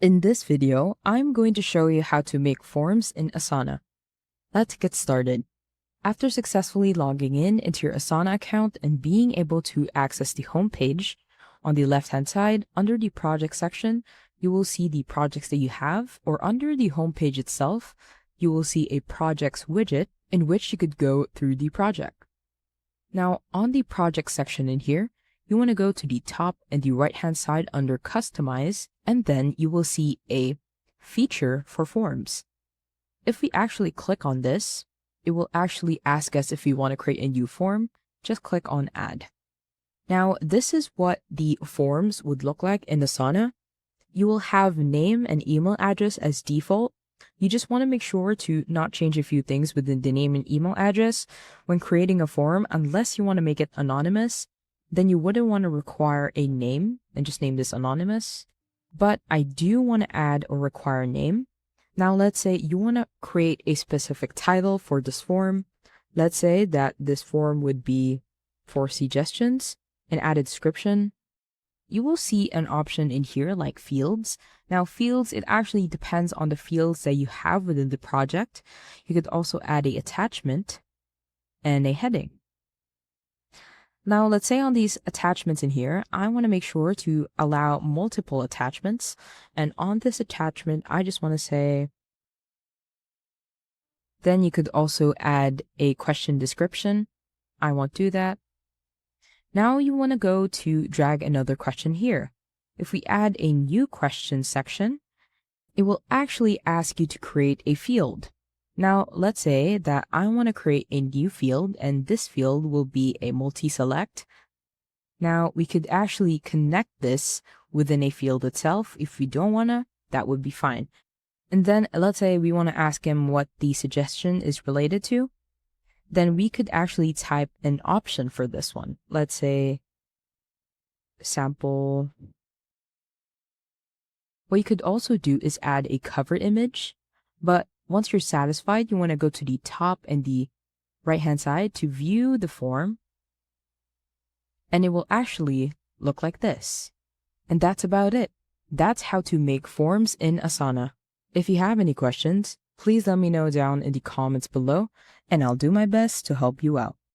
In this video, I'm going to show you how to make forms in Asana. Let's get started. After successfully logging in into your Asana account and being able to access the home page, on the left-hand side, under the project section, you will see the projects that you have, or under the home page itself, you will see a projects widget in which you could go through the project. Now, on the project section in here, you want to go to the top and the right-hand side under Customize, and then you will see a feature for forms. If we actually click on this, it will actually ask us if we want to create a new form. Just click on Add. Now, this is what the forms would look like in Asana. You will have name and email address as default. You just want to make sure to not change a few things within the name and email address when creating a form, unless you want to make it anonymous. Then you wouldn't want to require a name and just name this anonymous. But I do want to add or require a name. Now, let's say you want to create a specific title for this form. Let's say that this form would be for suggestions and add a description. You will see an option in here like fields. Now, fields, it actually depends on the fields that you have within the project. You could also add an attachment and a heading. Now, let's say on these attachments in here, I want to make sure to allow multiple attachments. And on this attachment, I just want to say, then you could also add a question description. I won't do that. Now you want to go to drag another question here. If we add a new question section, it will actually ask you to create a field. Now, let's say that I want to create a new field, and this field will be a multi-select. Now, we could actually connect this within a field itself. If we don't want to, that would be fine. And then let's say we want to ask him what the suggestion is related to. Then we could actually type an option for this one. Let's say sample. What you could also do is add a cover image, but once you're satisfied, you want to go to the top and the right-hand side to view the form, and it will actually look like this. And that's about it. That's how to make forms in Asana. If you have any questions, please let me know down in the comments below, and I'll do my best to help you out.